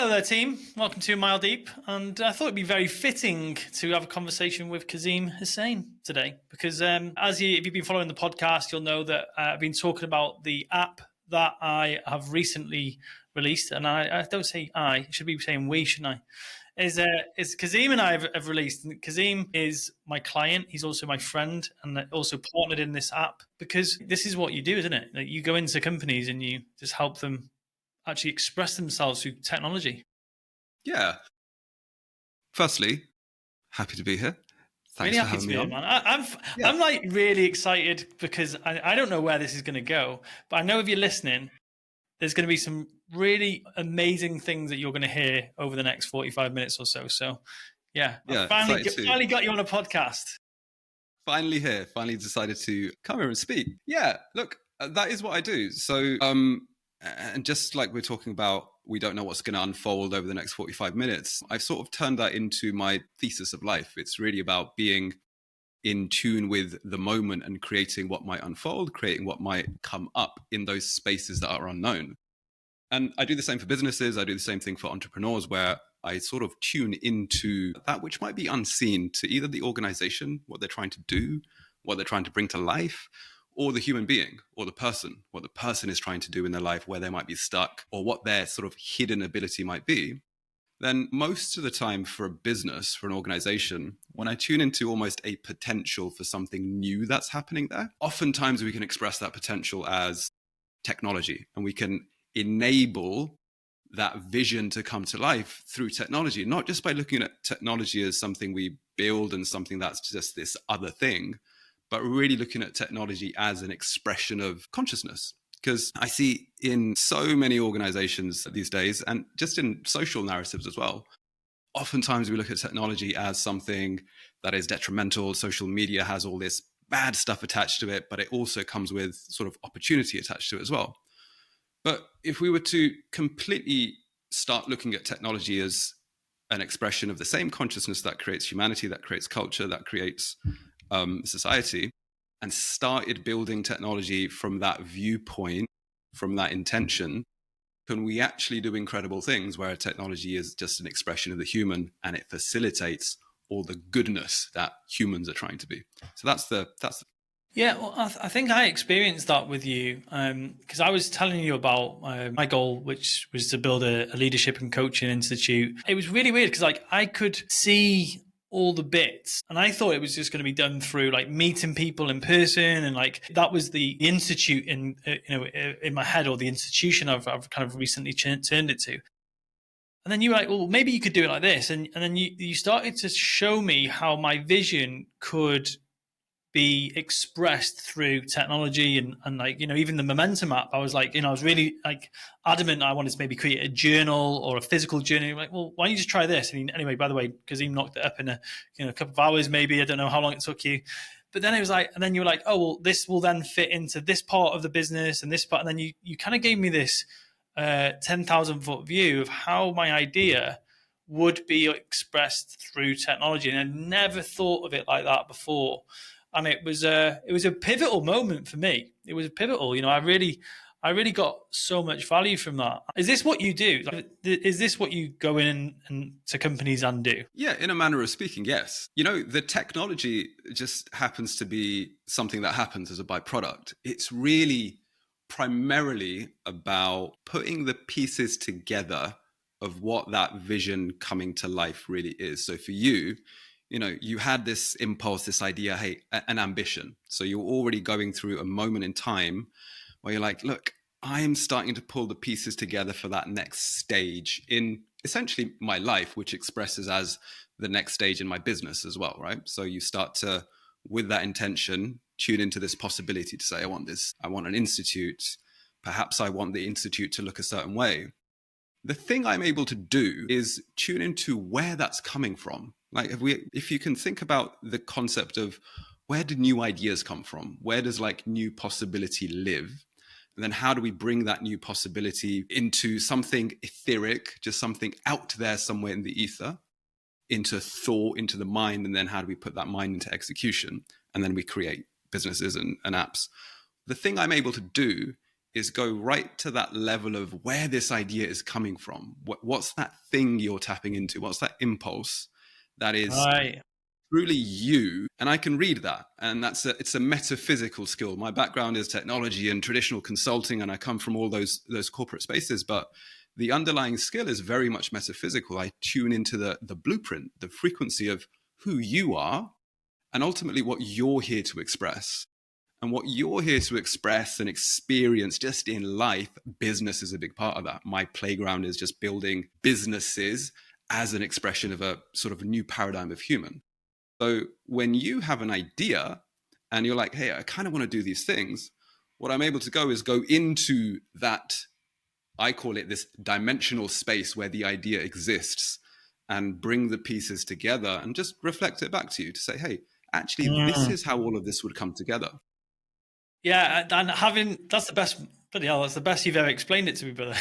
Hello there, team. Welcome to Mile Deep. And I thought it'd be very fitting to have a conversation with Kazim Hussain today, because if you've been following the podcast, you'll know that I've been talking about the app that I have recently released. And I don't say I should be saying we, shouldn't I? Is Kazim and I have released. And Kazim is my client. He's also my friend and also partnered in this app, because this is what you do, isn't it? Like, you go into companies and you just help them actually express themselves through technology. Yeah. Firstly, happy to be here. Thanks Really for happy having to me be on. here, man. I'm like really excited, because I don't know where this is going to go, but I know if you're listening, there's going to be some really amazing things that you're going to hear over the next 45 minutes or so. So, yeah, Yeah, finally got you on a podcast. Finally here. Finally decided to come here and speak. Yeah, look, that is what I do. So, and just like we're talking about, we don't know what's going to unfold over the next 45 minutes. I've sort of turned that into my thesis of life. It's really about being in tune with the moment and creating what might unfold, creating what might come up in those spaces that are unknown. And I do the same for businesses. I do the same thing for entrepreneurs, where I sort of tune into that which might be unseen to either the organization, what they're trying to do, what they're trying to bring to life, or the human being or the person, what the person is trying to do in their life, where they might be stuck, or what their sort of hidden ability might be. Then most of the time for a business, for an organization, when I tune into almost a potential for something new that's happening there, oftentimes we can express that potential as technology, and we can enable that vision to come to life through technology, not just by looking at technology as something we build and something that's just this other thing, but really looking at technology as an expression of consciousness. Because I see in so many organizations these days, and just in social narratives as well, oftentimes we look at technology as something that is detrimental. Social media has all this bad stuff attached to it, but it also comes with sort of opportunity attached to it as well. But if we were to completely start looking at technology as an expression of the same consciousness that creates humanity, that creates culture, that creates society, and started building technology from that viewpoint, from that intention, can we actually do incredible things where technology is just an expression of the human and it facilitates all the goodness that humans are trying to be. So that's the Yeah, well, I think I experienced that with you, because I was telling you about my goal, which was to build a leadership and coaching institute. It was really weird because I could see all the bits, and I thought it was just going to be done through like meeting people in person, and like that was the institute in my head, or the institution I've kind of recently turned it to. And then you were like, well, maybe you could do it like this, and then you started to show me how my vision could be expressed through technology, and like, even the Momentum app. I was like, I was really like adamant I wanted to maybe create a journal or a physical journal. I'm like, well, why don't you just try this? And anyway, by the way, Kazim knocked it up in a couple of hours, maybe. I don't know how long it took you. But then it was like, and then you were like, oh, well, this will then fit into this part of the business and this part. And then you kind of gave me this 10,000 foot view of how my idea would be expressed through technology. And I never thought of it like that before. And it was a pivotal moment for me. It was pivotal. I really got so much value from that. Is this what you do? Like, is this what you go in and to companies and do? Yeah, in a manner of speaking, yes. The technology just happens to be something that happens as a byproduct. It's really primarily about putting the pieces together of what that vision coming to life really is. So for you, you had this impulse, this idea, hey, an ambition. So you're already going through a moment in time where you're like, look, I'm starting to pull the pieces together for that next stage in essentially my life, which expresses as the next stage in my business as well, right? So you start to, with that intention, tune into this possibility to say, I want an institute. Perhaps I want the institute to look a certain way. The thing I'm able to do is tune into where that's coming from. Like if you can think about the concept of where do new ideas come from? Where does like new possibility live? And then how do we bring that new possibility into something etheric, just something out there somewhere in the ether, into thought, into the mind, and then how do we put that mind into execution? And then we create businesses and apps. The thing I'm able to do is go right to that level of where this idea is coming from. What's that thing you're tapping into? What's that impulse that is Right. truly you? And I can read that. And it's a metaphysical skill. My background is technology and traditional consulting, and I come from all those corporate spaces. But the underlying skill is very much metaphysical. I tune into the blueprint, the frequency of who you are, and ultimately what you're here to express. And what you're here to express and experience just in life, business is a big part of that. My playground is just building businesses as an expression of a sort of new paradigm of human. So when you have an idea and you're like, hey, I kind of want to do these things, what I'm able to go into that, I call it this dimensional space where the idea exists, and bring the pieces together and just reflect it back to you to say, hey, actually, this is how all of this would come together. Yeah, and that's the best. Bloody hell, that's the best you've ever explained it to me, brother.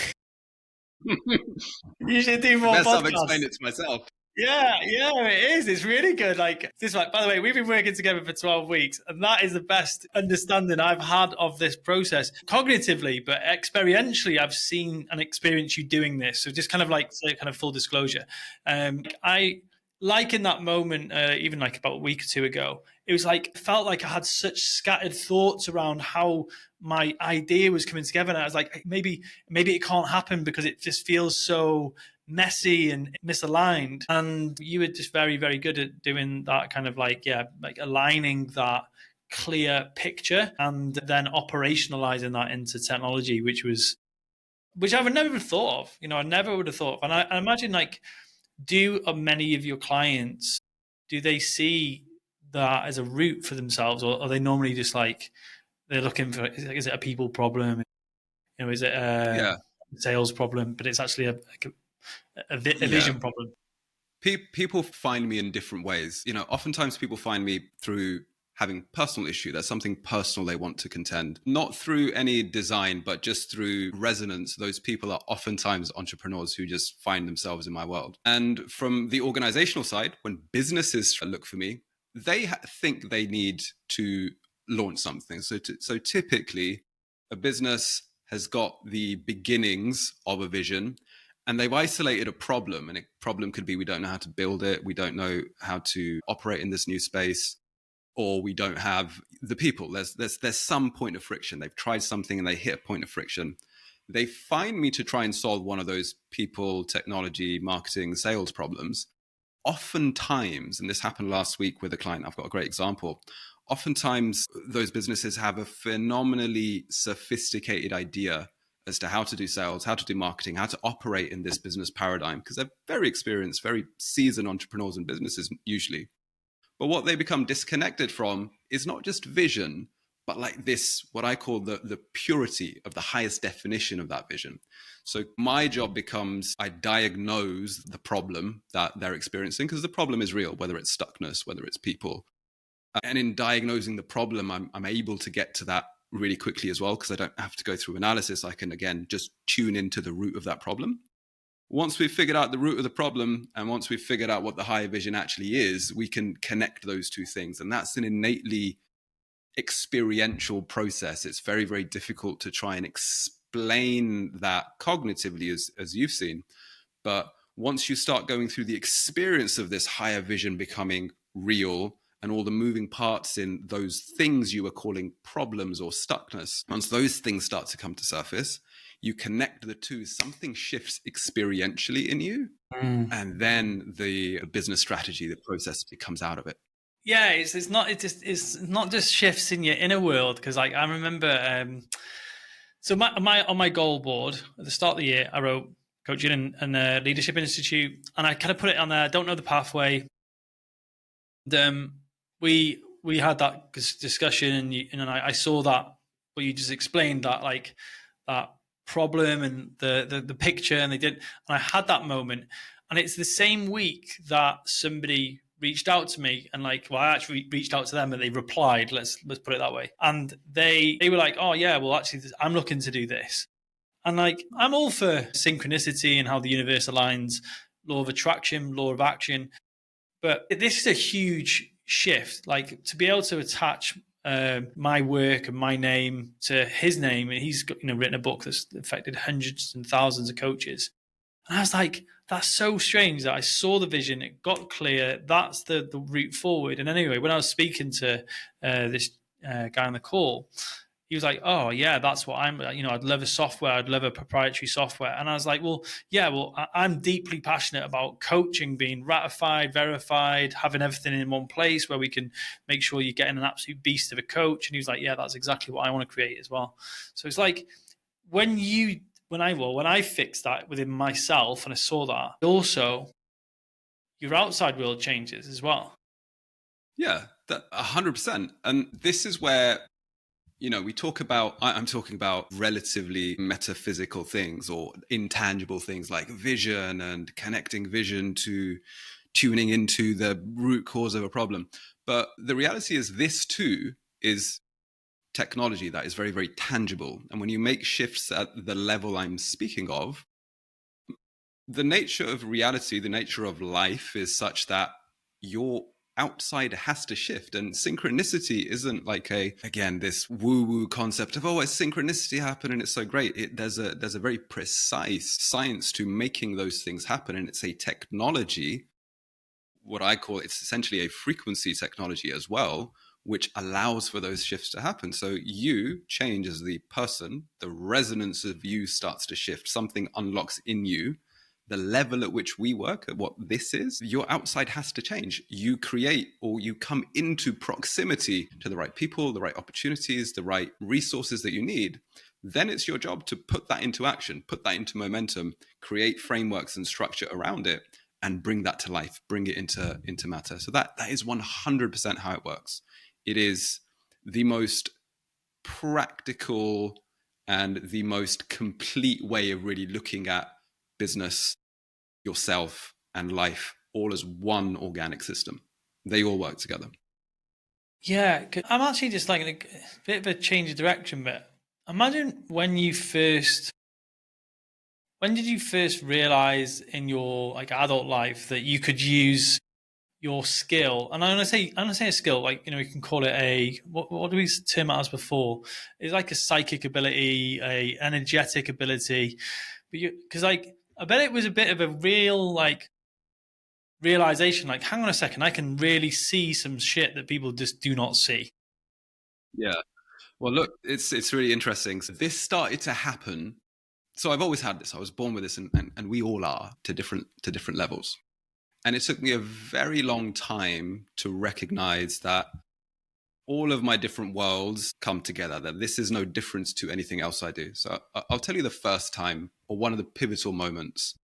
You should do more Best podcasts. I've explained it to myself. Yeah, it is. It's really good. Like this, like, by the way, we've been working together for 12 weeks, and that is the best understanding I've had of this process cognitively, but experientially, I've seen and experienced you doing this. So just kind of like say, kind of full disclosure. I like in that moment, even like about a week or two ago, it was like felt like I had such scattered thoughts around how my idea was coming together, and I was like, maybe it can't happen because it just feels so messy and misaligned. And you were just very, very good at doing that kind of like aligning that clear picture and then operationalizing that into technology, which I would never have thought of. I never would have thought of. And I imagine, like, do many of your clients, do they see that as a route for themselves, or are they normally just like they're looking for, is it a people problem? Is it a sales problem? But it's actually a vision problem. People find me in different ways. Oftentimes people find me through having personal issue. There's something personal they want to contend, not through any design, but just through resonance. Those people are oftentimes entrepreneurs who just find themselves in my world. And from the organizational side, when businesses look for me, they think they need to launch something. So typically, a business has got the beginnings of a vision, and they've isolated a problem. And a problem could be, we don't know how to build it, we don't know how to operate in this new space, or we don't have the people. There's some point of friction. They've tried something and they hit a point of friction. They find me to try and solve one of those people, technology, marketing, sales problems. Oftentimes, and this happened last week with a client, I've got a great example. Oftentimes, those businesses have a phenomenally sophisticated idea as to how to do sales, how to do marketing, how to operate in this business paradigm, because they're very experienced, very seasoned entrepreneurs and businesses usually. But what they become disconnected from is not just vision, but like this, what I call the purity of the highest definition of that vision. So my job becomes, I diagnose the problem that they're experiencing, because the problem is real, whether it's stuckness, whether it's people. And in diagnosing the problem, I'm able to get to that really quickly as well, because I don't have to go through analysis. I can, again, just tune into the root of that problem. Once we've figured out the root of the problem, and once we've figured out what the higher vision actually is, we can connect those two things. And that's an innately experiential process. It's very, very difficult to try and explain that cognitively, as you've seen. But once you start going through the experience of this higher vision becoming real, and all the moving parts in those things you were calling problems or stuckness, once those things start to come to surface, you connect the two, something shifts experientially in you, and then the business strategy, the process comes out of it. Yeah, it's not just shifts in your inner world, because like I remember, so on my goal board at the start of the year, I wrote coaching and leadership institute, and I kind of put it on there. Don't know the pathway. We had that discussion, and I saw that what you just explained, that like that problem and the picture, and and I had that moment, and it's the same week that somebody reached out to me, and like, well, I actually reached out to them and they replied, let's put it that way. And they were like, oh yeah, well actually I'm looking to do this. And like, I'm all for synchronicity and how the universe aligns, law of attraction, law of action. But this is a huge shift, like to be able to attach my work and my name to his name, and he's got, written a book that's affected hundreds and thousands of coaches. And I was like, that's so strange that I saw the vision, it got clear, that's the route forward. And anyway, when I was speaking to this guy on the call, he was like, oh yeah, that's what I'd love a software, I'd love a proprietary software. And I was like, well, yeah, I'm deeply passionate about coaching being ratified, verified, having everything in one place where we can make sure you're getting an absolute beast of a coach. And he was like, yeah, that's exactly what I want to create as well. So it's like, when I fixed that within myself and I saw that, also your outside world changes as well. Yeah, that 100%. And this is where, we talk about, I'm talking about relatively metaphysical things or intangible things like vision and connecting vision to tuning into the root cause of a problem. But the reality is this too is technology that is very, very tangible. And when you make shifts at the level I'm speaking of, the nature of reality, the nature of life is such that your outside has to shift. And synchronicity isn't like this woo-woo concept of, it's synchronicity happened and it's so great. There's a very precise science to making those things happen. And it's a technology, what I call, it's essentially a frequency technology as well, which allows for those shifts to happen. So you change as the person, the resonance of you starts to shift, something unlocks in you. The level at which we work, at what this is, your outside has to change. You create, or you come into proximity to the right people, the right opportunities, the right resources that you need. Then it's your job to put that into action, put that into momentum, create frameworks and structure around it, and bring that to life, bring it into matter. So that is 100% how it works. It is the most practical and the most complete way of really looking at business, yourself, and life all as one organic system. They all work together. Yeah, I'm actually just like a bit of a change of direction, but imagine when did you first realize in your adult life that you could use your skill? And I'm gonna say a skill, we can call it what do we term it as before? It's like a psychic ability, a energetic ability. But because I bet it was a bit of a real realization, hang on a second, I can really see some shit that people just do not see. Yeah. Well, look, it's really interesting. So this started to happen. So I've always had this. I was born with this, and we all are to different levels. And it took me a very long time to recognize that all of my different worlds come together, that this is no difference to anything else I do. So I'll tell you the first time, or one of the pivotal moments.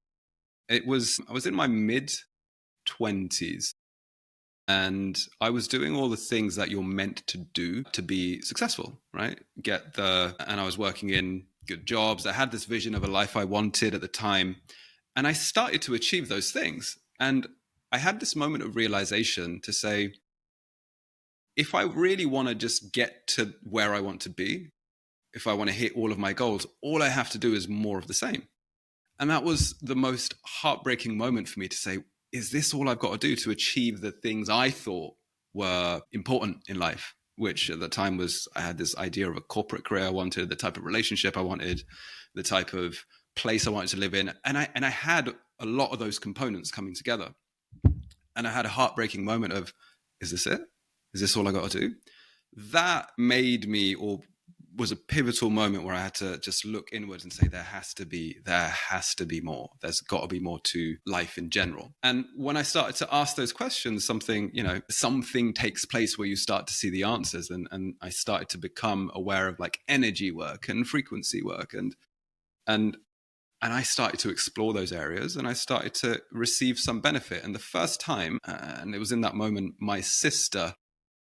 I was in my mid-20s, and I was doing all the things that you're meant to do to be successful, right? And I was working in good jobs. I had this vision of a life I wanted at the time, and I started to achieve those things. And I had this moment of realization to say, if I really want to just get to where I want to be, if I want to hit all of my goals, all I have to do is more of the same. And that was the most heartbreaking moment for me to say, is this all I've got to do to achieve the things I thought were important in life? Which at the time I had this idea of a corporate career I wanted, the type of relationship I wanted, the type of place I wanted to live in. And I had a lot of those components coming together. And I had a heartbreaking moment of, is this it? Is this all I got to do? That made me, or was a pivotal moment where I had to just look inwards and say, there has to be more. There's got to be more to life in general. And when I started to ask those questions, something takes place where you start to see the answers. And I started to become aware of energy work and frequency work. And I started to explore those areas, and I started to receive some benefit. And the first time, and it was in that moment, my sister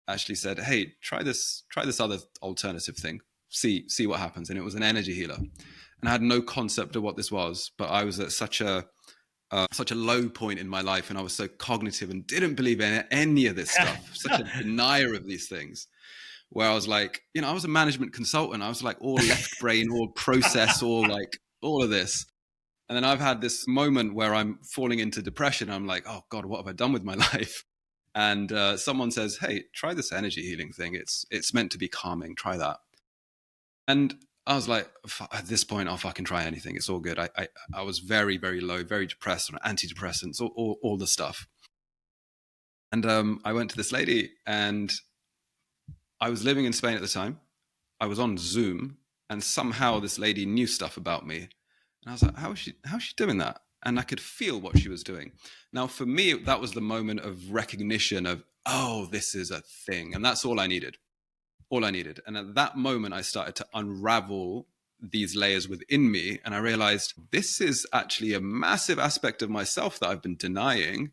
actually said, hey, try this other alternative thing. See what happens. And it was an energy healer. And I had no concept of what this was, but I was at such a low point in my life, and I was so cognitive and didn't believe in any of this stuff, such a denier of these things, where I was like, I was a management consultant. I was all left brain, all process, all of this. And then I've had this moment where I'm falling into depression. I'm like, oh God, what have I done with my life? and someone says, "Hey, try this energy healing thing. It's meant to be calming. Try that." And I was like, at this point, I'll fucking try anything. It's all good. I was very, very low, very depressed on antidepressants, all the stuff. And I went to this lady, and I was living in Spain at the time. I was on Zoom, and somehow this lady knew stuff about me. And I was like, how's she doing that? And I could feel what she was doing. Now, for me, that was the moment of recognition of, oh, this is a thing. And that's all I needed. All I needed. And at that moment, I started to unravel these layers within me. And I realized this is actually a massive aspect of myself that I've been denying.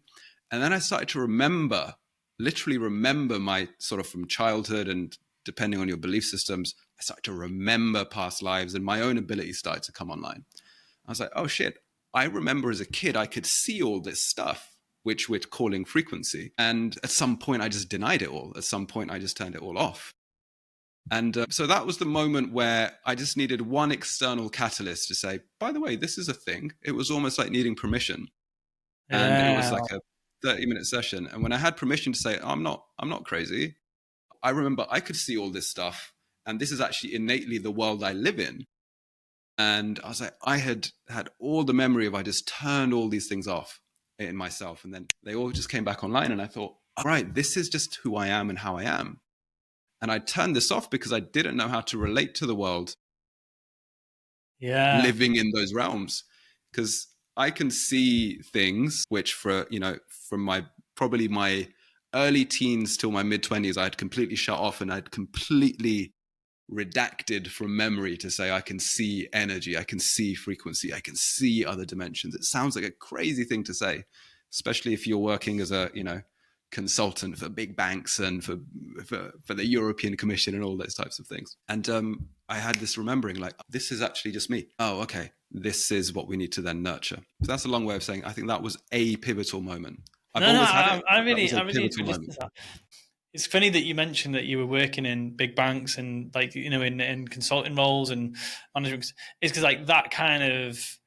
And then I started to remember, literally remember my sort of from childhood, and depending on your belief systems, I started to remember past lives, and my own abilities started to come online. I was like, oh shit, I remember as a kid, I could see all this stuff, which we're calling frequency. And at some point, I just denied it all. At some point, I just turned it all off. And so that was the moment where I just needed one external catalyst to say, by the way, this is a thing. It was almost like needing permission. And it was like a 30-minute session. And when I had permission to say, I'm not crazy, I remember I could see all this stuff. And this is actually innately the world I live in. And I was like, I had all the memory of I just turned all these things off in myself. And then they all just came back online. And I thought, all right, this is just who I am and how I am. And I turned this off because I didn't know how to relate to the world living in those realms. Because I can see things which from probably my early teens till my mid-20s, I had completely shut off, and I'd completely redacted from memory to say I can see energy, I can see frequency, I can see other dimensions. It sounds like a crazy thing to say, especially if you're working as a consultant for big banks and for the European Commission and all those types of things. And I had this remembering, like, this is actually just me. Oh, okay. This is what we need to then nurture. So that's a long way of saying I think that was a pivotal moment. I've always had it. I really need to listen to that. It's funny that you mentioned that you were working in big banks and in consulting roles and management. It's because like that kind of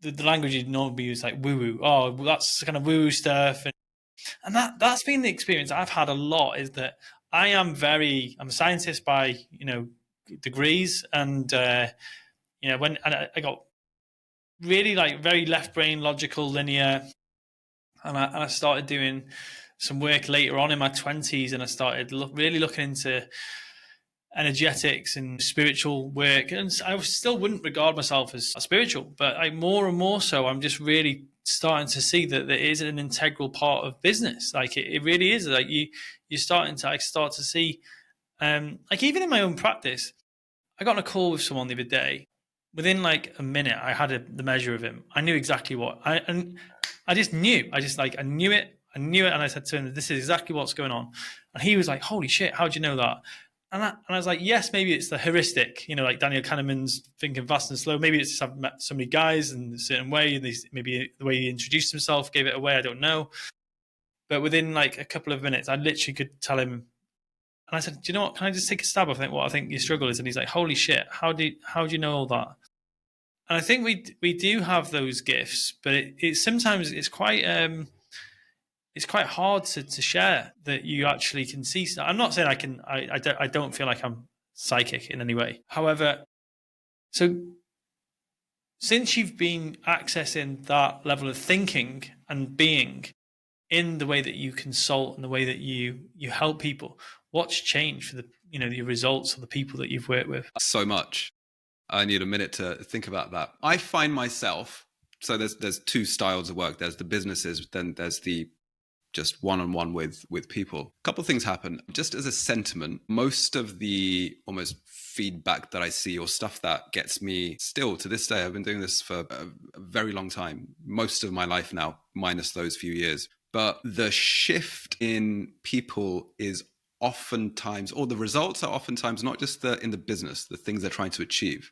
the language you'd normally use, like woo woo. Oh, that's kind of woo woo stuff, and that's been the experience I've had a lot. Is that I'm a scientist by degrees, and when I got really like very left brain, logical, linear, and I started doing some work later on in my 20s, and I started really looking into energetics and spiritual work. And I still wouldn't regard myself as spiritual, but more and more so, I'm just really starting to see that there is an integral part of business. Like it really is. Like I start to see, like even in my own practice, I got on a call with someone the other day. Within like a minute, I had the measure of him. I knew exactly I just knew. I knew it. And I said to him, this is exactly what's going on. And he was like, holy shit, how'd you know that? And I was like, yes, maybe it's the heuristic, like Daniel Kahneman's thinking fast and slow. Maybe it's just I've met so many guys in a certain way. And maybe the way he introduced himself gave it away. I don't know. But within like a couple of minutes, I literally could tell him. And I said, do you know what? Can I just take a stab? What I think your struggle is. And he's like, holy shit, how do you know all that? And I think we do have those gifts, but sometimes it's quite hard to share that you actually can see stuff. I'm not saying I don't feel like I'm psychic in any way. However, so since you've been accessing that level of thinking and being in the way that you consult and the way that you help people, what's changed for the results of the people that you've worked with? So much. I need a minute to think about that. I find myself, so there's two styles of work. There's the businesses, then there's the just one-on-one with people. A couple of things happen. Just as a sentiment, most of the almost feedback that I see or stuff that gets me still to this day, I've been doing this for a very long time, most of my life now, minus those few years. But the shift in people is oftentimes, or the results are oftentimes not just in the business, the things they're trying to achieve.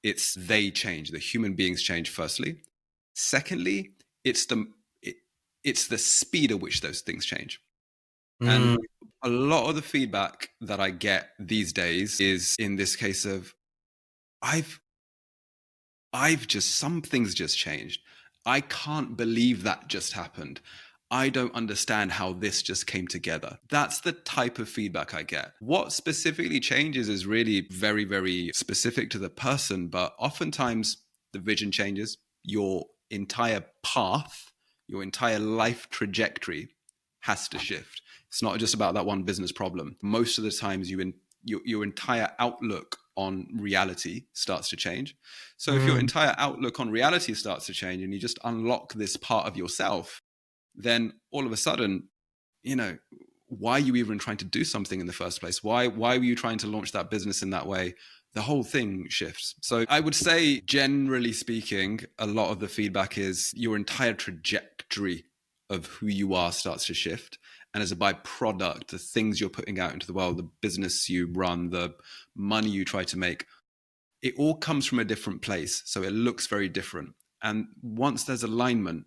It's they change. The human beings change, firstly. Secondly, it's the speed at which those things change. And a lot of the feedback that I get these days is in this case of some things just changed. I can't believe that just happened. I don't understand how this just came together. That's the type of feedback I get. What specifically changes is really very, very specific to the person, but oftentimes the vision changes, your entire path, your entire life trajectory has to shift. It's not just about that one business problem. Most of the times your entire outlook on reality starts to change. So if your entire outlook on reality starts to change and you just unlock this part of yourself, then all of a sudden, why are you even trying to do something in the first place? Why were you trying to launch that business in that way? The whole thing shifts. So I would say, generally speaking, a lot of the feedback is your entire trajectory of who you are starts to shift. And as a byproduct, the things you're putting out into the world, the business you run, the money you try to make, it all comes from a different place. So it looks very different. And once there's alignment,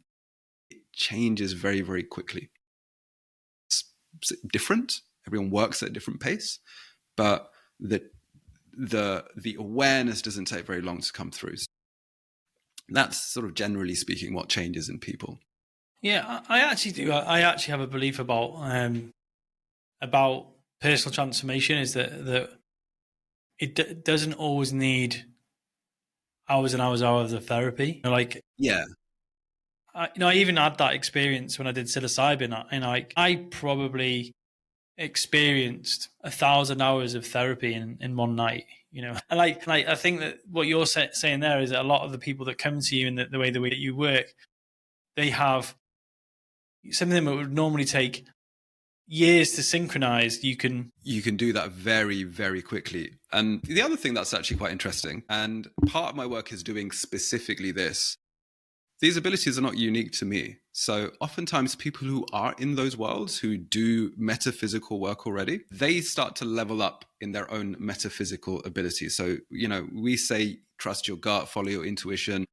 it changes very, very quickly. It's different. Everyone works at a different pace, but the awareness doesn't take very long to come through. That's sort of generally speaking what changes in people. Yeah, I actually do. I actually have a belief about personal transformation is that it doesn't always need hours and hours of therapy. Yeah. I even had that experience when I did psilocybin, and I probably experienced 1,000 hours of therapy in one night. And I think that what you're saying there is that a lot of the people that come to you and the way that you work, they have something that would normally take years to synchronize. You can do that very, very quickly. And the other thing that's actually quite interesting, and part of my work is doing specifically this, these abilities are not unique to me. So oftentimes people who are in those worlds, who do metaphysical work already, they start to level up in their own metaphysical abilities. So, we say, trust your gut, follow your intuition.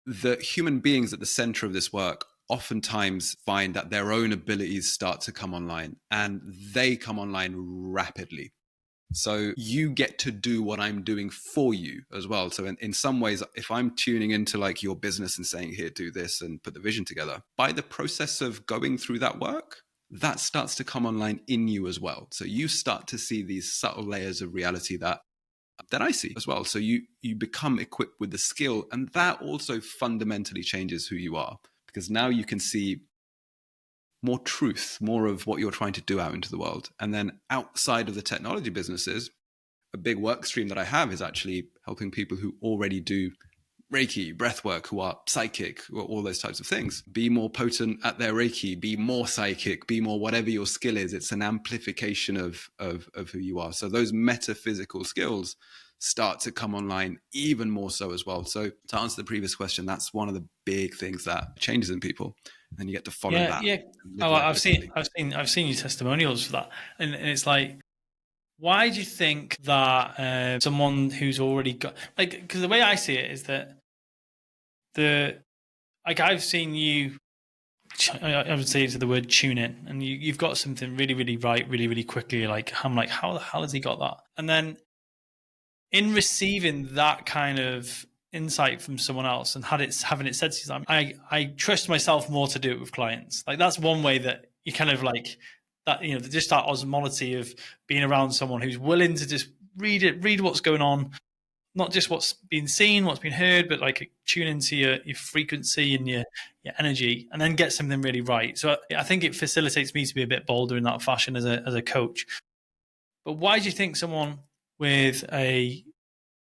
The human beings at the center of this work oftentimes find that their own abilities start to come online, and they come online rapidly. So you get to do what I'm doing for you as well. So in some ways, if I'm tuning into like your business and saying, here, do this and put the vision together, by the process of going through that work, that starts to come online in you as well. So you start to see these subtle layers of reality that I see as well. So you become equipped with the skill, and that also fundamentally changes who you are, because now you can see more truth, more of what you're trying to do out into the world. And then outside of the technology businesses, a big work stream that I have is actually helping people who already do Reiki, breathwork, who are psychic, or all those types of things, be more potent at their Reiki, be more psychic, be more whatever your skill is. It's an amplification of who you are. So those metaphysical skills start to come online even more so as well. So to answer the previous question, that's one of the big things that changes in people. And you get to follow that. Yeah. Oh, I've seen your testimonials for that, and it's like, why do you think that someone who's already got, because the way I see it is that I've seen you, I would say, to the word tune in, and you've got something really, really right, really, really quickly. I'm like, how the hell has he got that? And then in receiving that kind of insight from someone else and having it said to you, I trust myself more to do it with clients. Like, that's one way that you kind of like that, just that osmolality of being around someone who's willing to just read what's going on, not just what's been seen, what's been heard, but like tune into your frequency and your energy, and then get something really right. So I think it facilitates me to be a bit bolder in that fashion as a coach. But why do you think someone with a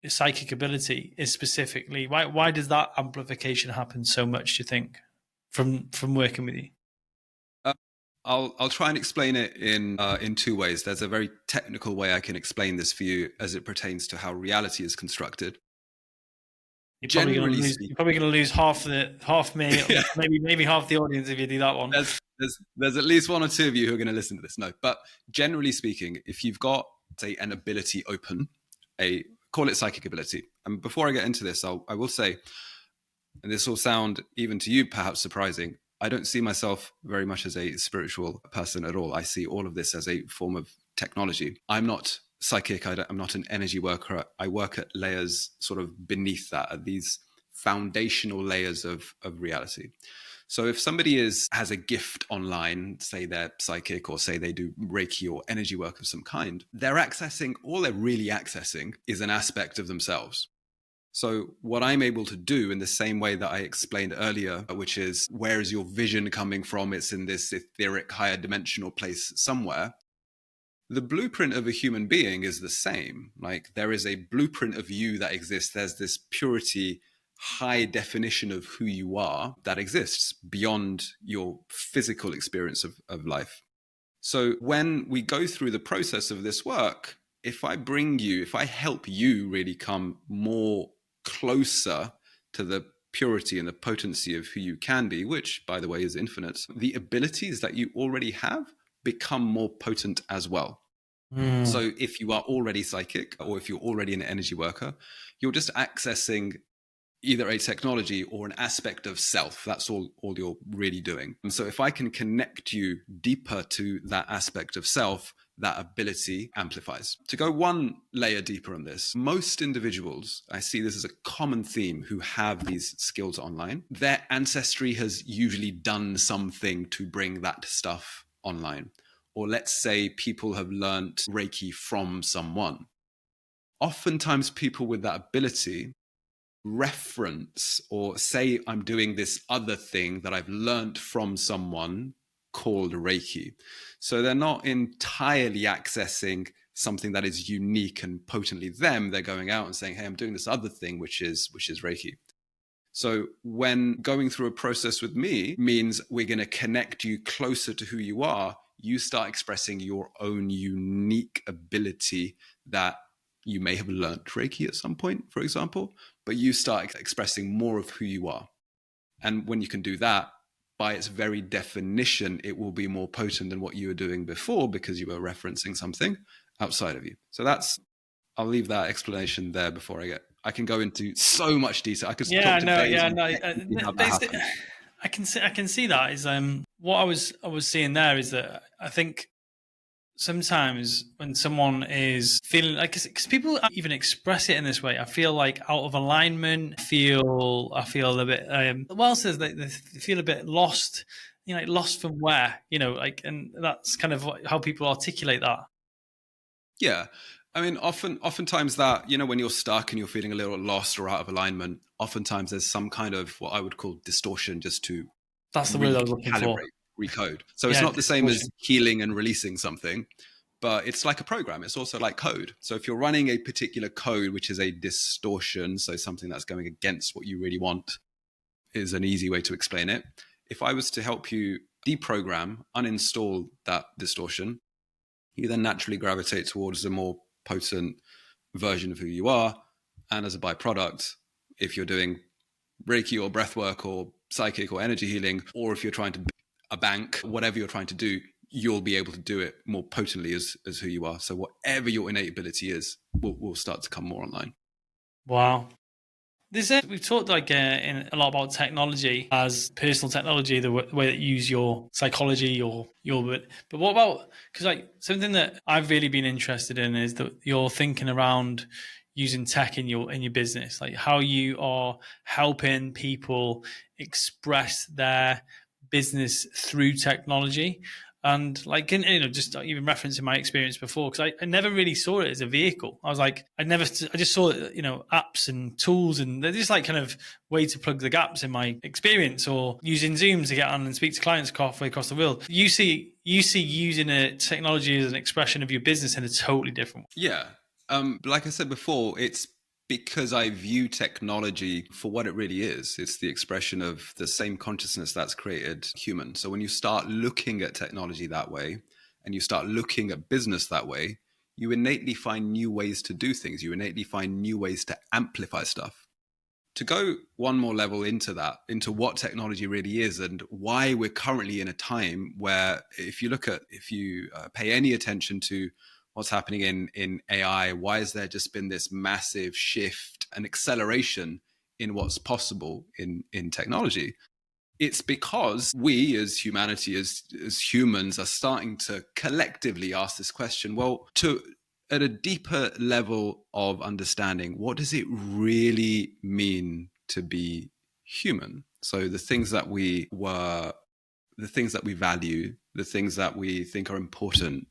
psychic ability is specifically, why does that amplification happen so much, do you think, from working with you? I'll try and explain it in two ways. There's a very technical way I can explain this for you as it pertains to how reality is constructed. You're probably going to lose half me, yeah. maybe half the audience if you do that one. There's at least one or two of you who are going to listen to this. No, but generally speaking, if you've got, say, an ability open, call it psychic ability. And before I get into this, I will say, and this will sound even to you perhaps surprising, I don't see myself very much as a spiritual person at all. I see all of this as a form of technology. I'm not psychic. I'm not an energy worker. I work at layers sort of beneath that, at these foundational layers of reality. So if somebody has a gift online, say they're psychic or say they do Reiki or energy work of some kind, all they're really accessing is an aspect of themselves. So what I'm able to do in the same way that I explained earlier, which is where is your vision coming from? It's in this etheric higher dimensional place somewhere. The blueprint of a human being is the same. Like there is a blueprint of you that exists. There's this purity, high definition of who you are that exists beyond your physical experience of life. So when we go through the process of this work, if I help you really come more closer to the purity and the potency of who you can be, which by the way is infinite, the abilities that you already have become more potent as well. So if you are already psychic or if you're already an energy worker, you're just accessing either a technology or an aspect of self. That's all you're really doing. And so if I can connect you deeper to that aspect of self, that ability amplifies. To go one layer deeper on this, most individuals, I see this as a common theme who have these skills online, their ancestry has usually done something to bring that stuff online. Or let's say people have learnt Reiki from someone. Oftentimes people with that ability reference or say I'm doing this other thing that I've learned from someone called Reiki. So they're not entirely accessing something that is unique and potently them. They're going out and saying, hey, I'm doing this other thing, which is Reiki. So when going through a process with me means we're going to connect you closer to who you are, you start expressing your own unique ability that you may have learned Reiki at some point, for example, but you start expressing more of who you are. And when you can do that, by its very definition, it will be more potent than what you were doing before because you were referencing something outside of you. So I'll leave that explanation there before I can go into so much detail. I could talk to days on how that happens. I can see that is what I was seeing there is that I think sometimes when someone is feeling like, because people even express it in this way, I feel like out of alignment. I feel a bit. Well, says they feel a bit lost. Like lost from where, like, and that's kind of how people articulate that. Yeah. I mean, oftentimes that, when you're stuck and you're feeling a little lost or out of alignment, oftentimes there's some kind of what I would call distortion just to that's the word I was looking for. Recode. So it's not the same as healing and releasing something, but it's like a program. It's also like code. So if you're running a particular code, which is a distortion, so something that's going against what you really want, is an easy way to explain it. If I was to help you deprogram, uninstall that distortion, you then naturally gravitate towards a more potent version of who you are. And as a byproduct, if you're doing Reiki or breathwork or psychic or energy healing, or if you're trying to a bank, whatever you're trying to do, you'll be able to do it more potently as who you are. So whatever your innate ability is will start to come more online. Wow. We've talked in a lot about technology as personal technology, the way that you use your psychology, but what about, because something that I've really been interested in is that you're thinking around using tech in your business, like how you are helping people express their business through technology. And just even referencing my experience before, because I never really saw it as a vehicle. I just saw it, apps and tools, and they're just like kind of way to plug the gaps in my experience, or using Zoom to get on and speak to clients halfway across the world. You see using a technology as an expression of your business in a totally different way. Yeah. Like I said before, it's because I view technology for what it really is. It's the expression of the same consciousness that's created human. So when you start looking at technology that way, and you start looking at business that way, you innately find new ways to do things. You innately find new ways to amplify stuff. To go one more level into that, into what technology really is and why we're currently in a time where if you pay any attention to what's happening in AI, why has there just been this massive shift and acceleration in what's possible in technology? It's because we as humanity, as humans, are starting to collectively ask this question, well, at a deeper level of understanding, what does it really mean to be human. So the things that we value, the things that we think are important,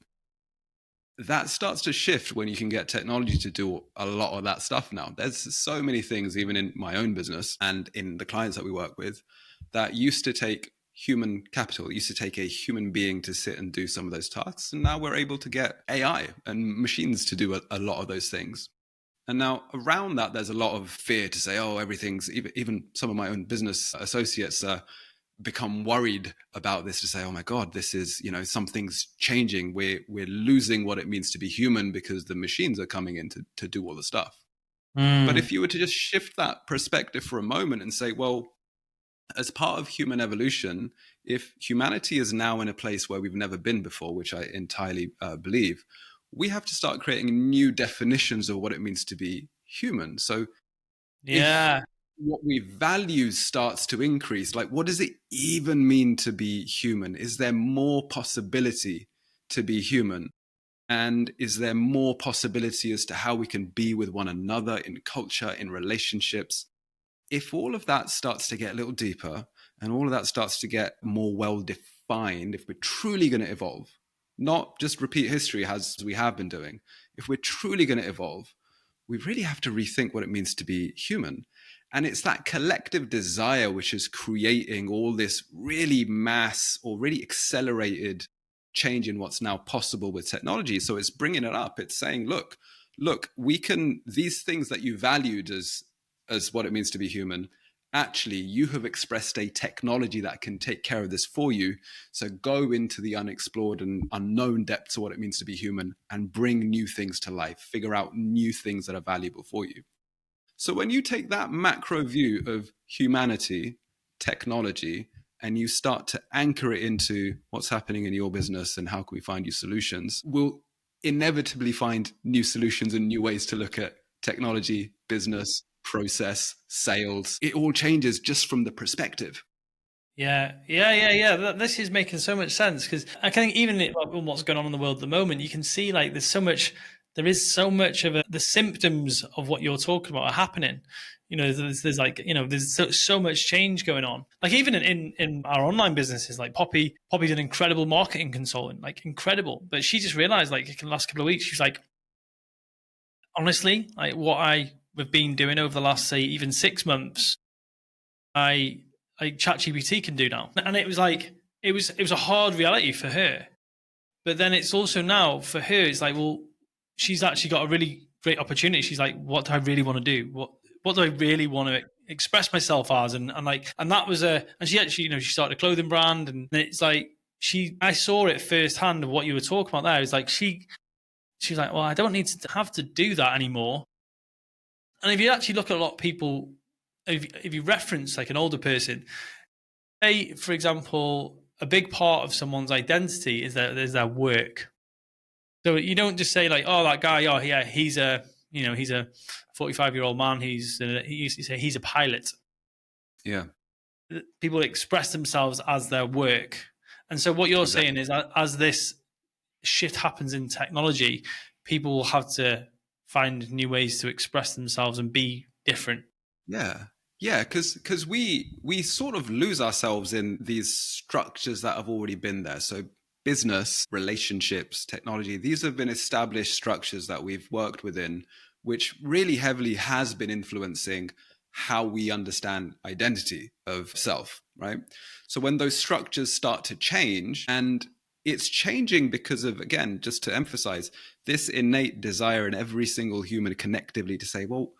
that starts to shift when you can get technology to do a lot of that stuff now. There's so many things, even in my own business and in the clients that we work with, that used to take human capital. It used to take a human being to sit and do some of those tasks. And now we're able to get AI and machines to do a lot of those things. And now around that, there's a lot of fear to say, oh, everything's, even some of my own business associates become worried about this, to say, oh my God, this is, something's changing. We're losing what it means to be human because the machines are coming in to do all the stuff. But if you were to just shift that perspective for a moment and say, well, as part of human evolution, if humanity is now in a place where we've never been before, which I entirely believe, we have to start creating new definitions of what it means to be human. So if what we value starts to increase, like, what does it even mean to be human? Is there more possibility to be human? And is there more possibility as to how we can be with one another in culture, in relationships? If all of that starts to get a little deeper and all of that starts to get more well defined, if we're truly going to evolve, not just repeat history as we have been doing, if we're truly going to evolve, we really have to rethink what it means to be human. And it's that collective desire which is creating all this really mass or really accelerated change in what's now possible with technology. So it's bringing it up. It's saying, look, we can, these things that you valued as what it means to be human, actually, you have expressed a technology that can take care of this for you. So go into the unexplored and unknown depths of what it means to be human and bring new things to life, figure out new things that are valuable for you. So when you take that macro view of humanity, technology, and you start to anchor it into what's happening in your business and how can we find you solutions, we'll inevitably find new solutions and new ways to look at technology, business, process, sales. It all changes just from the perspective. Yeah. This is making so much sense, because I think even what's going on in the world at the moment, you can see like there is so much of the symptoms of what you're talking about are happening. There's like, there's so much change going on. Like even in our online businesses, like Poppy's an incredible marketing consultant, like incredible. But she just realized like in the last couple of weeks, she's like, honestly, like what I have been doing over the last, say, even 6 months, ChatGPT can do now. And it was like, it was a hard reality for her. But then it's also now for her, it's like, well, she's actually got a really great opportunity. She's like, what do I really want to do? What do I really want to express myself as? And that was and she actually, she started a clothing brand, and it's like, I saw it firsthand of what you were talking about there. It's like, she's like, well, I don't need to have to do that anymore. And if you actually look at a lot of people, if you reference like an older person, say, for example, a big part of someone's identity is their work. So you don't just say like, oh, that guy, oh yeah, he's a 45-year-old man. He's a pilot. Yeah. People express themselves as their work. And so what you're saying is that as this shift happens in technology, people will have to find new ways to express themselves and be different. Yeah, because we sort of lose ourselves in these structures that have already been there. So business, relationships, technology, these have been established structures that we've worked within, which really heavily has been influencing how we understand identity of self, right? So when those structures start to change, and it's changing because of, again, just to emphasize, this innate desire in every single human connectively to say, well,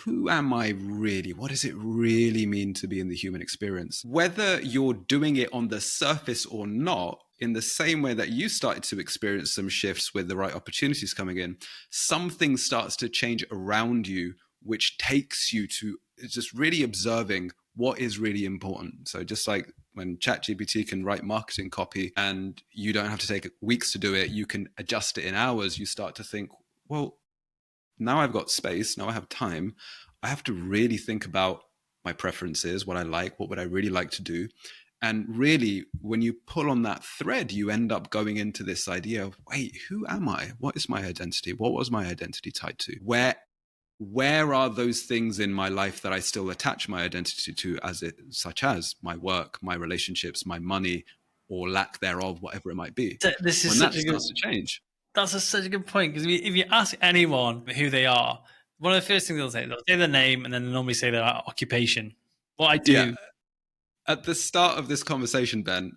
who am I really? What does it really mean to be in the human experience? Whether you're doing it on the surface or not, in the same way that you started to experience some shifts with the right opportunities coming in, something starts to change around you, which takes you to just really observing what is really important. So just like when ChatGPT can write marketing copy and you don't have to take weeks to do it, you can adjust it in hours. You start to think, well, now I've got space, now I have time. I have to really think about my preferences, what I like, what would I really like to do. And really, when you pull on that thread, you end up going into this idea of, wait, who am I? What is my identity? What was my identity tied to? Where where are those things in my life that I still attach my identity to, such as my work, my relationships, my money, or lack thereof, whatever it might be. This is When that such a good. starts to change, Such a good point, because if you ask anyone who they are, one of the first things they'll say their name, and then they normally say their occupation. What I yeah. do. At the start of this conversation, Ben,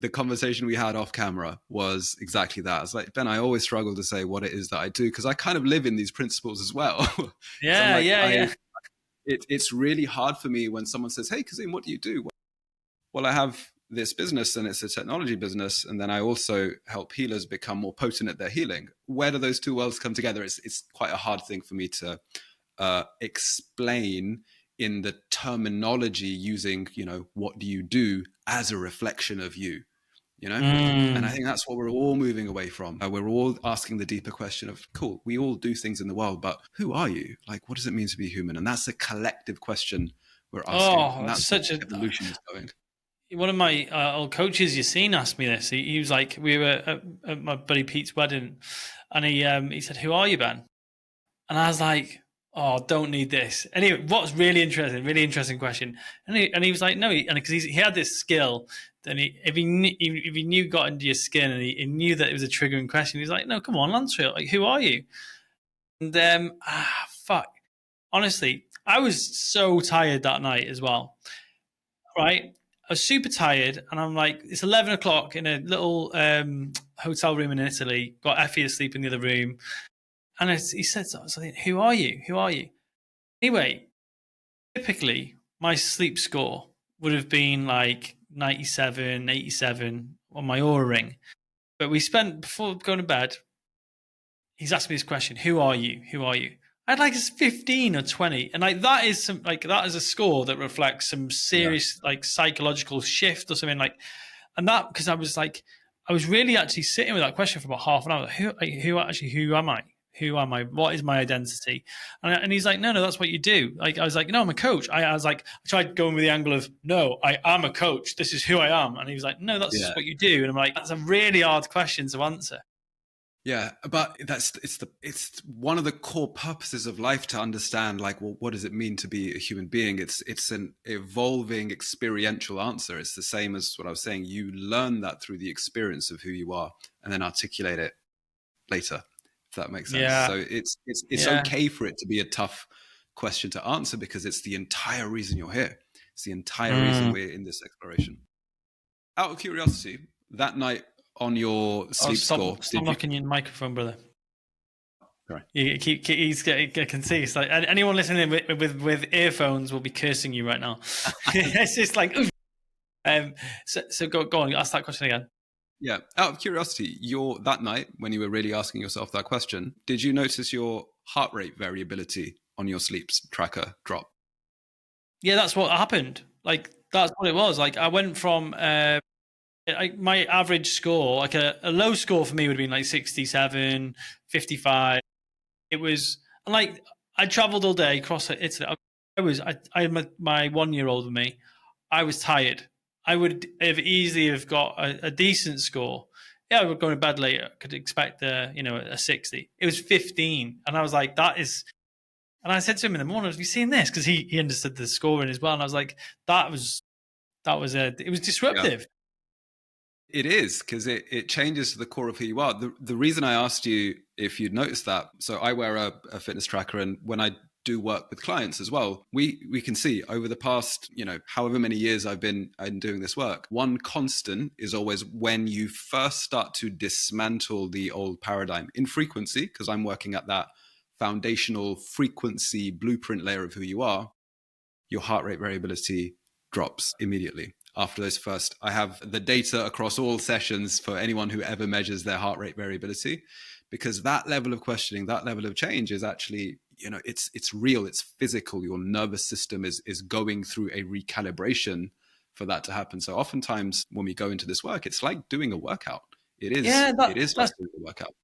the conversation we had off camera was exactly that. It's like, Ben, I always struggle to say what it is that I do, because I kind of live in these principles as well. Yeah, yeah. It's really hard for me when someone says, hey, Kazim, what do you do? Well, I have this business, and it's a technology business. And then I also help healers become more potent at their healing. Where do those two worlds come together? It's quite a hard thing for me to explain in the terminology using, what do you do as a reflection of you, And I think that's what we're all moving away from. We're all asking the deeper question of, cool, we all do things in the world, but who are you? Like, what does it mean to be human? And that's a collective question we're asking. Oh, And that's that's where such a. evolution is going. One of my old coaches, Yassine, asked me this. He was like, we were at my buddy Pete's wedding, and he said, "Who are you, Ben?" And I was like, "Oh, don't need this." Anyway, what's really interesting question. And he was like, "No," because he had this skill. Then if he knew got into your skin, and he knew that it was a triggering question, he was like, "No, come on, answer it. Like, who are you?" And fuck. Honestly, I was so tired that night as well. Right. I was super tired, and I'm like, it's 11 o'clock in a little hotel room in Italy. Got Effie asleep in the other room. And he said something, who are you? Who are you? Anyway, typically, my sleep score would have been like 97, 87 on my Aura ring. But we spent, before going to bed, he's asked me this question, who are you? Who are you? I had like 15 or 20. And like that is a score that reflects some serious like psychological shift or something and that, because I was really actually sitting with that question for about half an hour. Who am I? Who am I? What is my identity? And he's like, no, that's what you do. Like, I was like, no, I'm a coach. I tried going with the angle of, no, I am a coach. This is who I am. And he was like, no, that's what you do. And I'm like, that's a really hard question to answer. Yeah, but it's one of the core purposes of life to understand, like, well, what does it mean to be a human being? It's an evolving experiential answer. It's the same as what I was saying. You learn that through the experience of who you are, and then articulate it later, if that makes sense. Yeah. So it's okay for it to be a tough question to answer, because it's the entire reason you're here. It's the entire reason we're in this exploration. Out of curiosity, that night, on your sleep score, stop knocking your microphone, brother. Sorry. I can see. It's like anyone listening with earphones will be cursing you right now. It's just like, so go on. Ask that question again. Yeah. Out of curiosity, that night when you were really asking yourself that question, did you notice your heart rate variability on your sleep tracker drop? Yeah, that's what happened. Like, that's what it was. Like, I went from my average score, like a low score for me would have been like 67, 55. It was like, I traveled all day across Italy. I had my 1-year-old with me. I was tired. I would have easily have got a decent score. Yeah, I would go to bed later. Could expect a 60. It was 15. And I was like, that is. And I said to him in the morning, have you seen this? Because he understood the scoring as well. And I was like, it was disruptive. Yeah. It is, because it changes to the core of who you are. The reason I asked you if you'd noticed that, so I wear a fitness tracker, and when I do work with clients as well, we can see over the past, however many years I've been doing this work, one constant is always when you first start to dismantle the old paradigm in frequency, because I'm working at that foundational frequency blueprint layer of who you are, your heart rate variability drops immediately. After those first, I have the data across all sessions for anyone who ever measures their heart rate variability, because that level of questioning, that level of change is actually, it's real, it's physical. Your nervous system is going through a recalibration for that to happen. So oftentimes when we go into this work, it's like doing a workout. It is like doing a workout.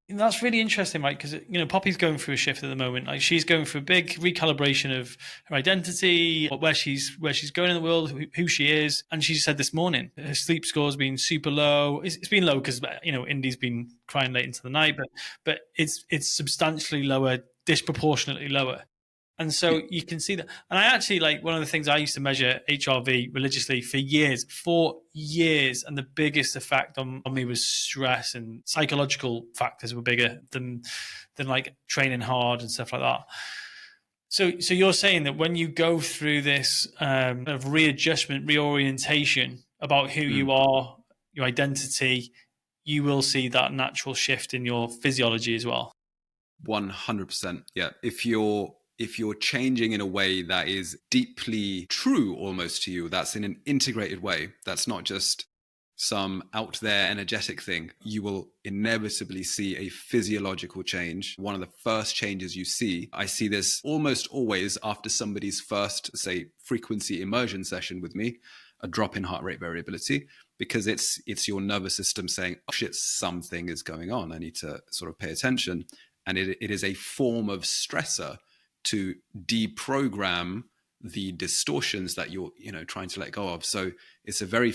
That's really interesting, Mike, because Poppy's going through a shift at the moment. Like, she's going through a big recalibration of her identity, where she's going in the world, who she is. And she said this morning her sleep score's been super low. It's been low because Indy's been crying late into the night, but it's substantially lower disproportionately lower. And so you can see that. And I actually, like, one of the things I used to measure HRV religiously for years. And the biggest effect on me was stress, and psychological factors were bigger than like training hard and stuff like that. So you're saying that when you go through this kind of readjustment, reorientation about who you are, your identity, you will see that natural shift in your physiology as well. 100%. Yeah. If you're changing in a way that is deeply true almost to you, that's in an integrated way, that's not just some out there energetic thing, you will inevitably see a physiological change. One of the first changes you see, I see this almost always after somebody's first, say, frequency immersion session with me, a drop in heart rate variability, because it's your nervous system saying, oh shit, something is going on. I need to sort of pay attention. And it is a form of stressor to deprogram the distortions that you're trying to let go of. So it's a very,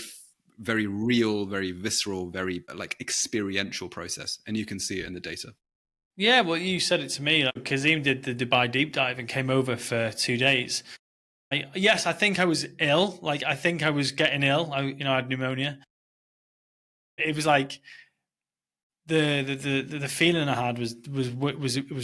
very real, very visceral, very like experiential process, and you can see it in the data. Yeah, well, you said it to me. Like, Kazim did the Dubai deep dive and came over for 2 days. Yes, I think I was ill. Like, I think I was getting ill. I had pneumonia. It was like the feeling I had was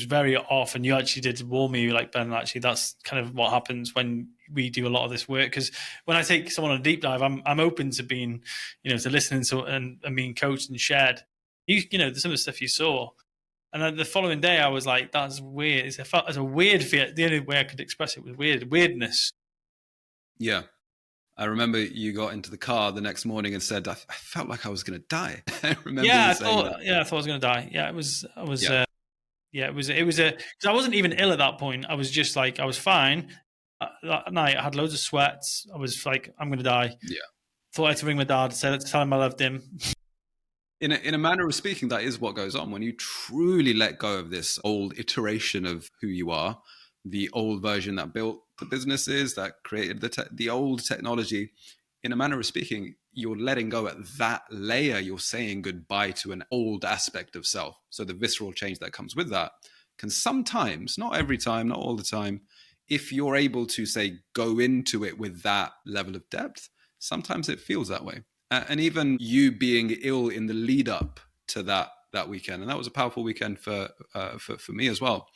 very off. And you actually did warn me, like, Ben, actually that's kind of what happens when we do a lot of this work. Because when I take someone on a deep dive, I'm open to being, to listening to and being coached and shared. Some of the stuff you saw. And then the following day, I was like, "That's weird." It felt as a weird fear. The only way I could express it was weirdness. Yeah, I remember you got into the car the next morning and said, "I felt like I was going to die." I remember. Yeah, I thought I was going to die. Yeah, it was. I was. Yeah, it was because I wasn't even ill at that point. I was just like, I was fine. That night, I had loads of sweats. I was like, I'm going to die. Yeah. Thought I had to ring my dad, tell him I loved him. In a manner of speaking, that is what goes on when you truly let go of this old iteration of who you are, the old version that built the businesses, that created the old technology. In a manner of speaking, you're letting go at that layer. You're saying goodbye to an old aspect of self. So the visceral change that comes with that can sometimes, not every time, not all the time, if you're able to, say, go into it with that level of depth, sometimes it feels that way. And even you being ill in the lead up to that weekend, and that was a powerful weekend for me as well.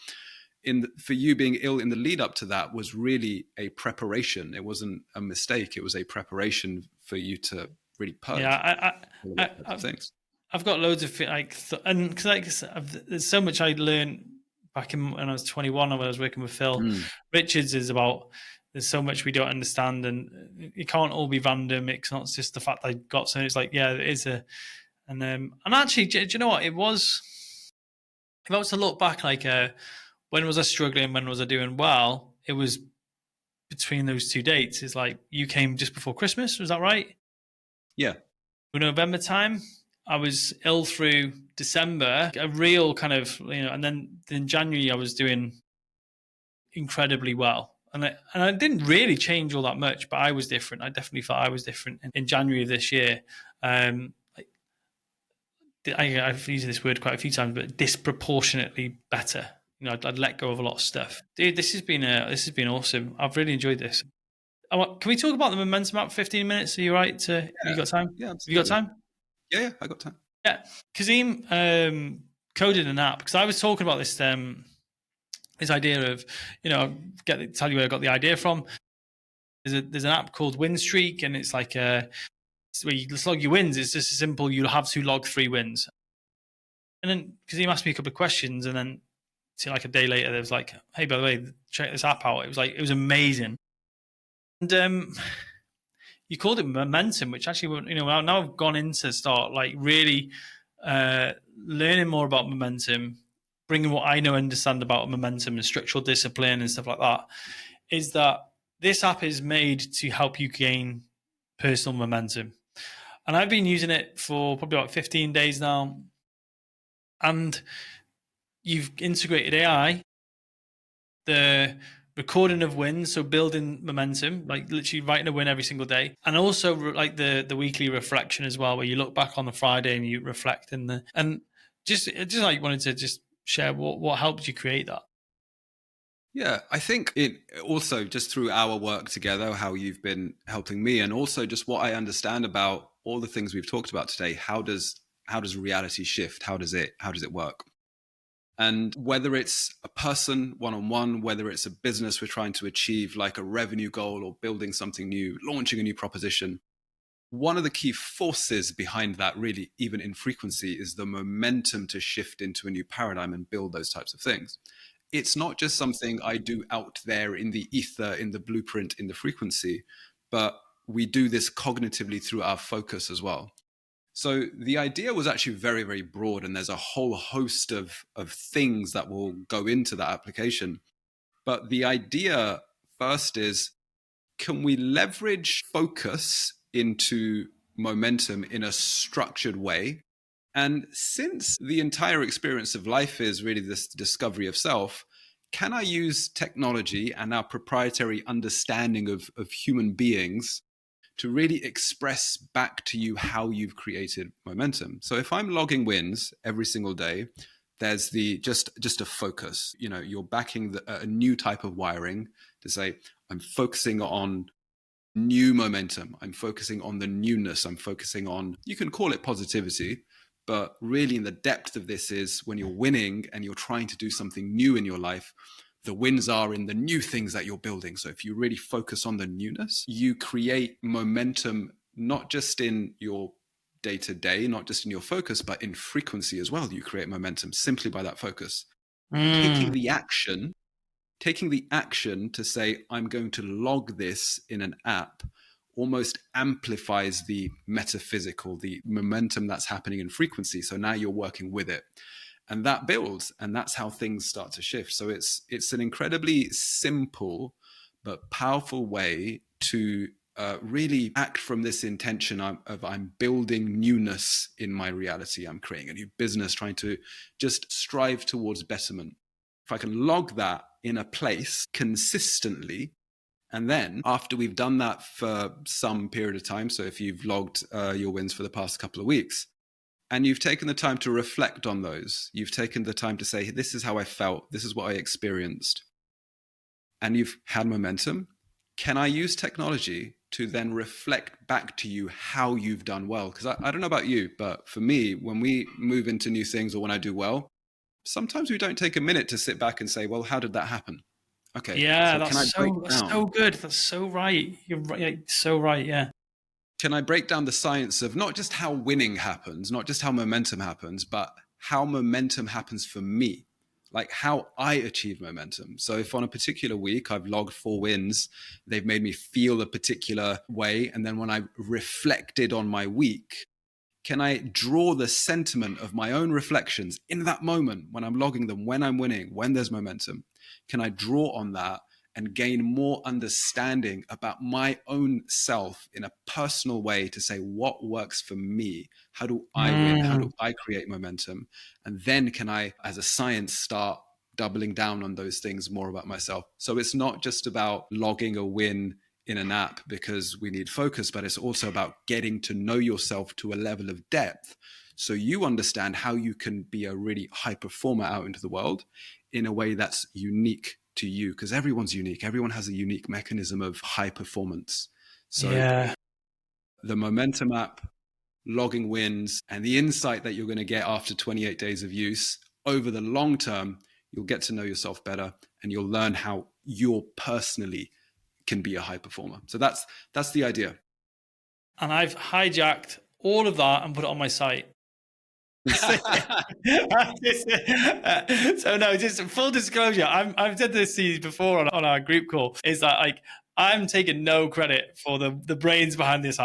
For you being ill in the lead up to that was really a preparation. It wasn't a mistake. It was a preparation for you to really purge. Yeah, I've got loads of and because there's so much I learned back when I was 21 when I was working with Phil Richards is about. There's so much we don't understand, and it can't all be random. It's not just the fact that I got so. It's like, yeah, it is and actually, do you know what it was? If I was to look back, like, when was I struggling? When was I doing well? It was between those 2 dates. It's like you came just before Christmas. Was that right? Yeah. November time, I was ill through December. A real kind of, and then in January I was doing incredibly well. And I didn't really change all that much, but I was different. I definitely felt I was different in January of this year. I've used this word quite a few times, but disproportionately better. I'd let go of a lot of stuff. Dude, this has been awesome. I've really enjoyed this. Can we talk about the momentum app for 15 minutes? Are you right? Have you got time? Yeah, absolutely. Have you got time? Yeah, I got time. Yeah, Kazim coded an app because I was talking about this. This idea of, tell you where I got the idea from. There's an app called Win Streak, and it's like where you log your wins. It's just simple. You'll have to log 3 wins. And then because he asked me a couple of questions, and then like a day later, there was like, hey, by the way, check this app out. It was amazing. And you called it momentum, which actually, now I've gone in to start like really learning more about momentum, bringing what I know and understand about momentum and structural discipline and stuff like that, is that this app is made to help you gain personal momentum. And I've been using it for probably about 15 days now. And you've integrated AI, the recording of wins, so building momentum, like literally writing a win every single day, and also like the weekly reflection as well, where you look back on the Friday and you reflect and just like wanted to just share what helped you create that. Yeah, I think it also just through our work together, how you've been helping me, and also just what I understand about all the things we've talked about today. How does reality shift? How does it work? And whether it's a person one on one, whether it's a business we're trying to achieve, like a revenue goal or building something new, launching a new proposition, one of the key forces behind that, really, even in frequency, is the momentum to shift into a new paradigm and build those types of things. It's not just something I do out there in the ether, in the blueprint, in the frequency, but we do this cognitively through our focus as well. So the idea was actually very, very broad, and there's a whole host of things that will go into that application. But the idea first is, can we leverage focus into momentum in a structured way? And since the entire experience of life is really this discovery of self, can I use technology and our proprietary understanding of human beings to really express back to you how you've created momentum? So if I'm logging wins every single day, there's the just a focus. You're backing a new type of wiring to say, I'm focusing on new momentum. I'm focusing on the newness. I'm focusing on, you can call it positivity, but really in the depth of this is when you're winning and you're trying to do something new in your life, the wins are in the new things that you're building. So if you really focus on the newness, you create momentum, not just in your day to day, not just in your focus, but in frequency as well. You create momentum simply by that focus. Taking the action to say, I'm going to log this in an app, almost amplifies the metaphysical, the momentum that's happening in frequency. So now you're working with it. And that builds, and that's how things start to shift. So it's an incredibly simple but powerful way to really act from this intention of I'm building newness in my reality. I'm creating a new business, trying to just strive towards betterment. If I can log that in a place consistently, and then after we've done that for some period of time, so if you've logged your wins for the past couple of weeks, and you've taken the time to reflect on those, you've taken the time to say, this is how I felt, this is what I experienced, and you've had momentum, can I use technology to then reflect back to you how you've done well? Because I don't know about you, but for me, when we move into new things or when I do well, sometimes we don't take a minute to sit back and say, well, how did that happen? Okay, Yeah, so can I break that's down? so good. That's so right. You're right. Yeah, so right. Yeah. Can I break down the science of not just how winning happens, not just how momentum happens, but how momentum happens for me? Like how I achieve momentum. So if on a particular week I've logged 4 wins, they've made me feel a particular way. And then when I reflected on my week, can I draw the sentiment of my own reflections in that moment when I'm logging them, when I'm winning, when there's momentum? Can I draw on that and gain more understanding about my own self in a personal way to say what works for me? How do I win? How do I create momentum? And then can I, as a science, start doubling down on those things more about myself? So it's not just about logging a win in an app because we need focus, but it's also about getting to know yourself to a level of depth so you understand how you can be a really high performer out into the world in a way that's unique to you, because everyone's unique. Everyone has a unique mechanism of high performance. So Yeah. the momentum app, logging wins, and the insight that you're going to get after 28 days of use over the long term, you'll get to know yourself better and you'll learn how you're personally can be a high performer. So that's the idea. And I've hijacked all of that and put it on my site. So no, just full disclosure. I've said this to you before on our group call. Is that like I'm taking no credit for the brains behind this.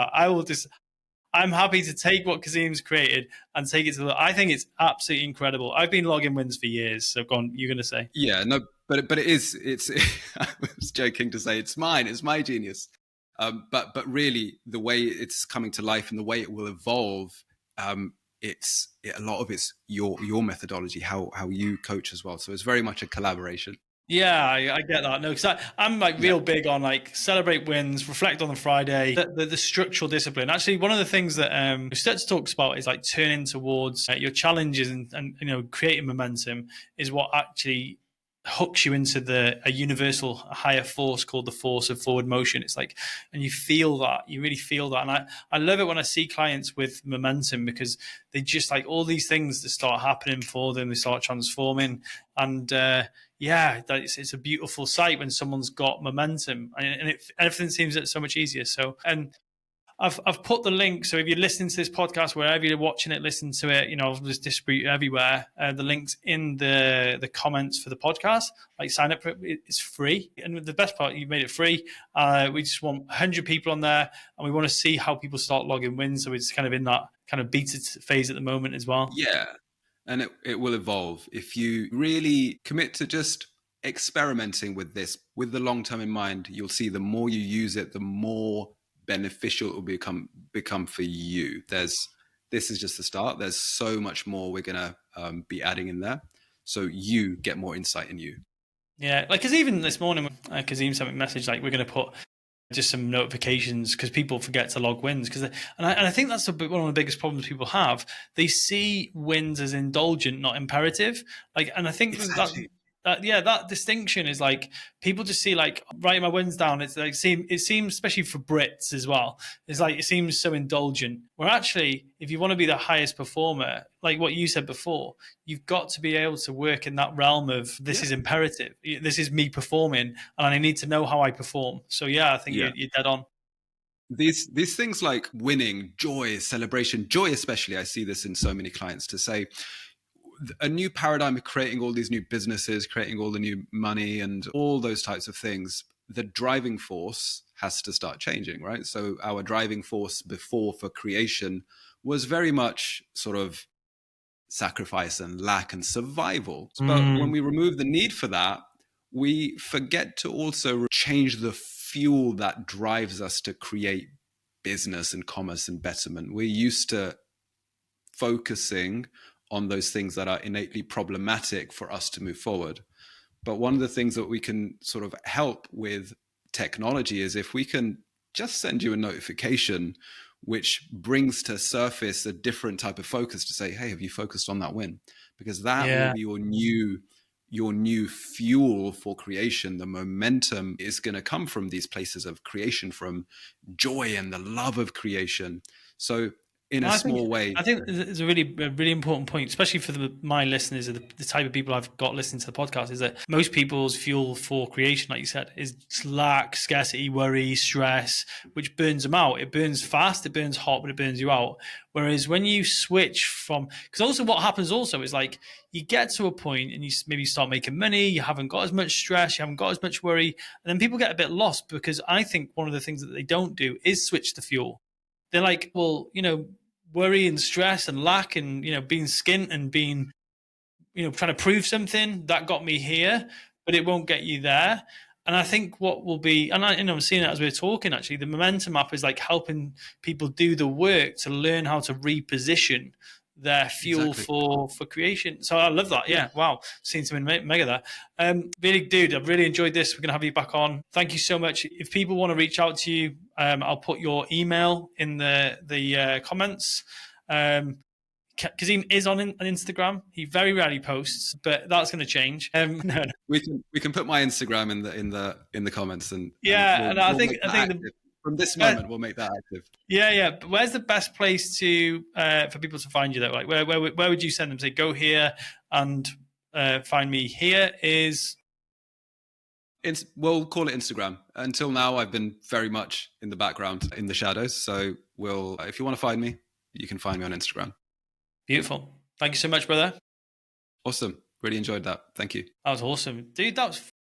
I'm happy to take what Kazim's created and take it to the. I think it's absolutely incredible. I've been logging wins for years. So go on, you're going to say? Yeah, no, but it is. It's. I was joking to say it's mine. It's my genius. But really, the way it's coming to life and the way it will evolve, a lot of it's your methodology, how you coach as well. So it's very much a collaboration. Yeah, I get that. No, because I'm like real big on like celebrate wins, reflect on the Friday, the structural discipline. Actually, one of the things that Stutz talks about is like turning towards your challenges and creating momentum is what actually hooks you into a universal higher force called the force of forward motion. It's like, and you feel that, you really feel that. And I love it when I see clients with momentum, because they just like all these things that start happening for them, they start transforming. And it's a beautiful sight when someone's got momentum, and everything seems so much easier. So, and I've put the link. So if you're listening to this podcast, wherever you're watching it, listen to it. I'll just distribute everywhere. The links in the comments for the podcast. Like, sign up for it. It's free, and the best part, you made it free. We just want 100 people on there, and we want to see how people start logging wins. So it's kind of in that kind of beta phase at the moment as well. Yeah, and it will evolve if you really commit to just experimenting with this with the long term in mind. You'll see the more you use it, the more beneficial it will become for you. This is just the start. There's so much more we're gonna be adding in there, so you get more insight in you. Yeah, like, because even this morning, Kazim sent me a message like, we're going to put just some notifications, because people forget to log wins. And I think that's one of the biggest problems people have. They see wins as indulgent, not imperative. Like, and I think Exactly. that distinction is like, people just see like, writing my wins down. It's like, it seems, especially for Brits as well, it's like, it seems so indulgent. Where actually, if you want to be the highest performer, like what you said before, you've got to be able to work in that realm of, this is imperative. This is me performing, and I need to know how I perform. So yeah, I think you're dead on. These things like winning, joy, celebration, joy especially, I see this in so many clients, to say a new paradigm of creating all these new businesses, creating all the new money and all those types of things. The driving force has to start changing, right? So our driving force before for creation was very much sort of sacrifice and lack and survival. But when we remove the need for that, we forget to also change the fuel that drives us to create business and commerce and betterment. We're used to focusing on those things that are innately problematic for us to move forward. But one of the things that we can sort of help with technology is if we can just send you a notification which brings to surface a different type of focus, to say, hey, have you focused on that win? Because that will be your new fuel for creation. The momentum is going to come from these places of creation, from joy and the love of creation. So in a small way. I think it's a really important point, especially for my listeners, the type of people I've got listening to the podcast, is that most people's fuel for creation, like you said, is lack, scarcity, worry, stress, which burns them out. It burns fast, it burns hot, but it burns you out. Whereas when you switch from, because also what happens also is like, you get to a point and you maybe start making money, you haven't got as much stress, you haven't got as much worry, and then people get a bit lost, because I think one of the things that they don't do is switch the fuel. They're like, well, worry and stress and lack and, being skint and being, trying to prove something that got me here, but it won't get you there. And I think what will be, and I'm seeing it as we're talking, actually, the momentum app is like helping people do the work to learn how to reposition their fuel for creation. So I love that. Yeah. Wow. Seen something mega there. Really, dude, I've really enjoyed this. We're going to have you back on. Thank you so much. If people want to reach out to you, I'll put your email in the comments. Kazim is on Instagram. He very rarely posts, but that's going to change. No. We can put my Instagram in the comments, and I think from this moment we'll make that active. Yeah. But where's the best place to for people to find you though? Like where would you send them? Say, go here and find me. Here is. We'll call it Instagram. Until now, I've been very much in the background, in the shadows. So if you want to find me, you can find me on Instagram. Beautiful. Thank you so much, brother. Awesome. Really enjoyed that. Thank you. That was awesome. Dude, that was